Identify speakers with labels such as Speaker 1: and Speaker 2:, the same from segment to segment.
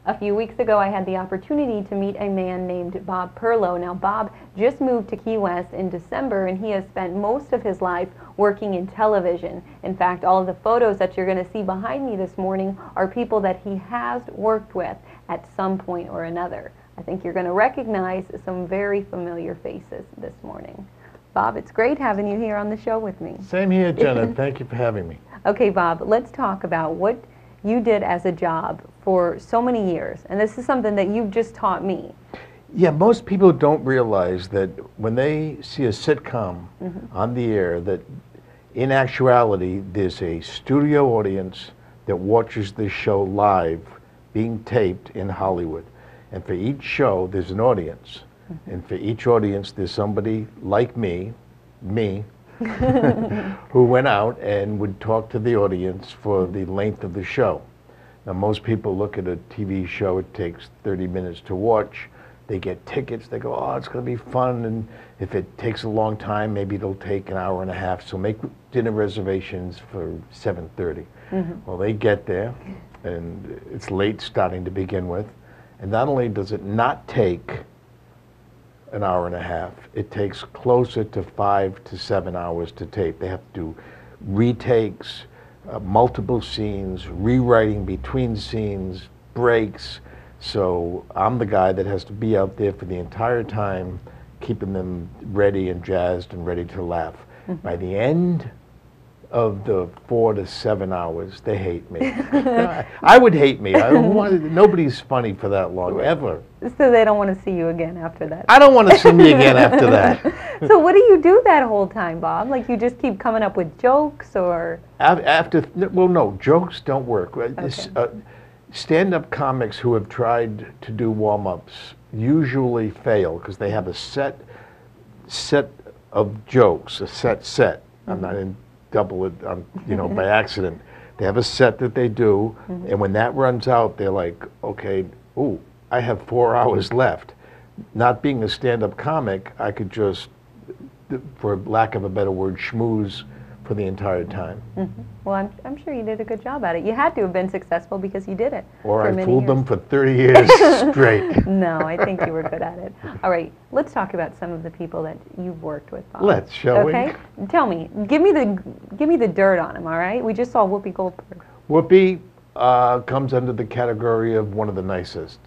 Speaker 1: A few weeks ago, I had the opportunity to meet a man named Bob Perlow. Now, Bob just moved to Key West in December, and he has spent most of his life working in television. In fact, all of the photos that you're going to see behind me this morning are people that he has worked with at some point or another. I think you're going to recognize some very familiar faces this morning. Bob, it's great having you here on the show with me.
Speaker 2: Same here, Jenna. Thank you for having me.
Speaker 1: Okay, Bob, let's talk about what you did as a job for so many years, and this is something that you've just taught me.
Speaker 2: Yeah, most people don't realize that when they see a sitcom on the air, that in actuality there's a studio audience that watches this show live being taped in Hollywood. And for each show there's an audience. And for each audience there's somebody like me, who went out and would talk to the audience for the length of the show. Now, most people look at a TV show, it takes 30 minutes to watch. They get tickets, they go, oh, it's going to be fun, and if it takes a long time, maybe it'll take an hour and a half, so make dinner reservations for 7:30. Well, they get there, and it's late starting to begin with, and not only does it not take an hour and a half, it takes closer to 5 to 7 hours to tape. They have to do retakes, multiple scenes, rewriting between scenes, breaks. So I'm the guy that has to be out there for the entire time, keeping them ready and jazzed and ready to laugh. By the end of the 4 to 7 hours, they hate me. I would hate me. Nobody's funny for that long, ever.
Speaker 1: So they don't want to see you again after that.
Speaker 2: I don't want to see me again after that.
Speaker 1: So what do you do that whole time, Bob? Like, you just keep coming up with jokes, or?
Speaker 2: Well, no, jokes don't work.
Speaker 1: Okay.
Speaker 2: Stand-up comics who have tried to do warm-ups usually fail because they have a set of jokes, a set. I'm not in double it, by accident. They have a set that they do, and when that runs out, they're like, okay, ooh, I have 4 hours left. Not being a stand-up comic, I could just, for lack of a better word, schmooze for the entire time.
Speaker 1: Well, I'm sure you did a good job at it. You had to have been successful because you did it.
Speaker 2: Or
Speaker 1: for
Speaker 2: I
Speaker 1: many
Speaker 2: fooled
Speaker 1: years.
Speaker 2: them for 30 years straight.
Speaker 1: No, I think you were good at it. All right, let's talk about some of the people that you've worked with, Bob.
Speaker 2: Let's, shall we?
Speaker 1: Okay, tell me, give me the dirt on him. All right, we just saw Whoopi Goldberg.
Speaker 2: Whoopi comes under the category of one of the nicest.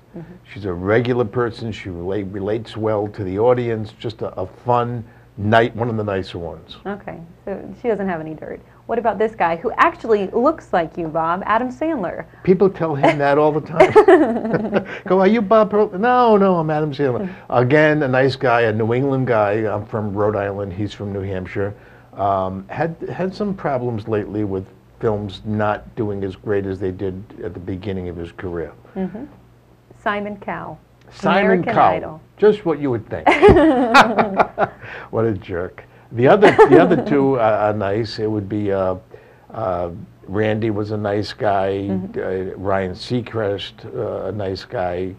Speaker 2: She's a regular person. She relates well to the audience. Just a fun night, one of the nicer ones.
Speaker 1: Okay, so she doesn't have any dirt. What about this guy who actually looks like you, Bob, Adam Sandler?
Speaker 2: People tell him that all the time. Go, are you Bob Perlow? No, I'm Adam Sandler. Again, a nice guy, a New England guy. I'm from Rhode Island. He's from New Hampshire. Had some problems lately with films not doing as great as they did at the beginning of his career.
Speaker 1: Simon Cowell.
Speaker 2: Simon
Speaker 1: American
Speaker 2: Cowell.
Speaker 1: Idol.
Speaker 2: Just what you would think. What a jerk. The other two are nice. It would be Randy was a nice guy. Ryan Seacrest, a nice guy.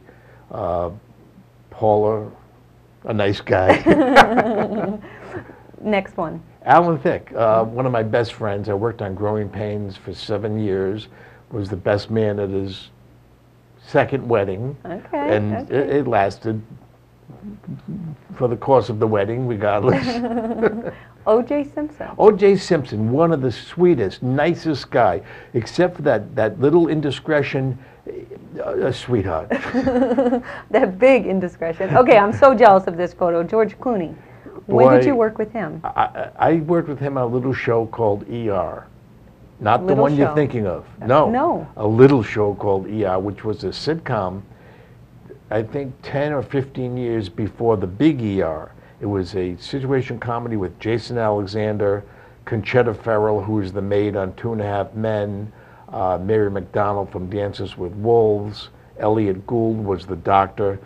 Speaker 2: Paula, a nice guy.
Speaker 1: Next one.
Speaker 2: Alan Thicke, one of my best friends. I worked on Growing Pains for 7 years. Was the best man at his second wedding.
Speaker 1: Okay.
Speaker 2: And it lasted for the course of the wedding, regardless.
Speaker 1: O.J. Simpson.
Speaker 2: O.J. Simpson, one of the sweetest, nicest guy, except for that little indiscretion, a sweetheart.
Speaker 1: That big indiscretion. Okay, I'm so jealous of this photo. George Clooney. When did you work with him?
Speaker 2: I worked with him on a little show called ER. Not the
Speaker 1: Little
Speaker 2: one you're
Speaker 1: show.
Speaker 2: thinking of. No.
Speaker 1: No.
Speaker 2: A little show called ER, which was a sitcom, I think 10 or 15 years before the big ER. It was a situation comedy with Jason Alexander, Conchetta Ferrell, who was the maid on 2.5 Men, Mary McDonnell from Dances with Wolves, Elliot Gould was the doctor.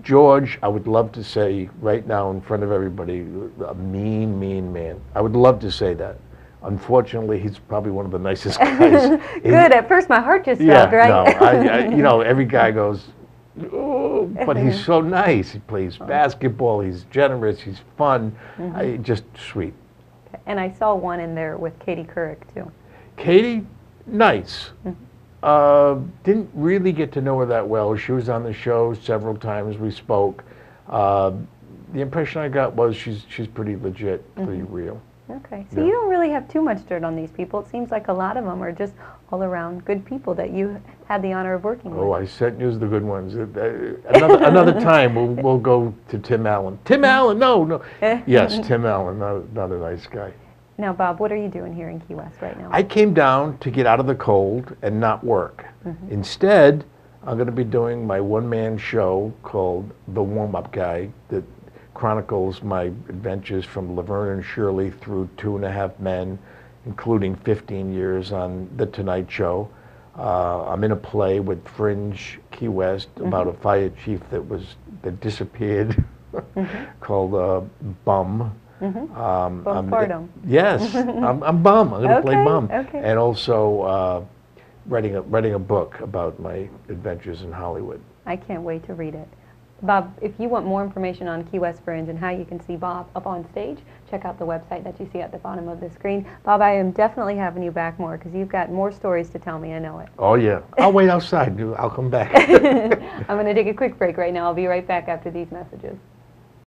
Speaker 2: George, I would love to say right now in front of everybody, a mean, mean man. I would love to say that. Unfortunately, he's probably one of the nicest guys.
Speaker 1: Good. At first, my heart just stopped, right?
Speaker 2: No, every guy goes, oh, but he's so nice. He plays basketball. He's generous. He's fun. Just sweet.
Speaker 1: And I saw one in there with Katie Couric, too.
Speaker 2: Katie, nice. Didn't really get to know her that well. She was on the show several times. We spoke. The impression I got was she's pretty legit, pretty real.
Speaker 1: Okay, so you don't really have too much dirt on these people. It seems like a lot of them are just all around good people that you had the honor of working with.
Speaker 2: Oh, I sent you the good ones. Another time we'll go to Tim Allen. Tim Allen, no. Yes, Tim Allen, not a nice guy.
Speaker 1: Now, Bob, what are you doing here in Key West right now?
Speaker 2: I came down to get out of the cold and not work. Instead, I'm going to be doing my one-man show called The Warm-Up Guy that chronicles my adventures from Laverne and Shirley through 2.5 Men, including 15 years on The Tonight Show. I'm in a play with Fringe Key West about a fire chief that disappeared called Bum.
Speaker 1: Postpartum.
Speaker 2: Yes, I'm Bum. I'm going to play Bum.
Speaker 1: Okay.
Speaker 2: And also writing a book about my adventures in Hollywood.
Speaker 1: I can't wait to read it. Bob, if you want more information on Key West Fringe and how you can see Bob up on stage, check out the website that you see at the bottom of the screen. Bob, I am definitely having you back more because you've got more stories to tell me, I know it.
Speaker 2: Oh yeah, I'll wait outside. I'll come back.
Speaker 1: I'm going to take a quick break right now. I'll be right back after these messages.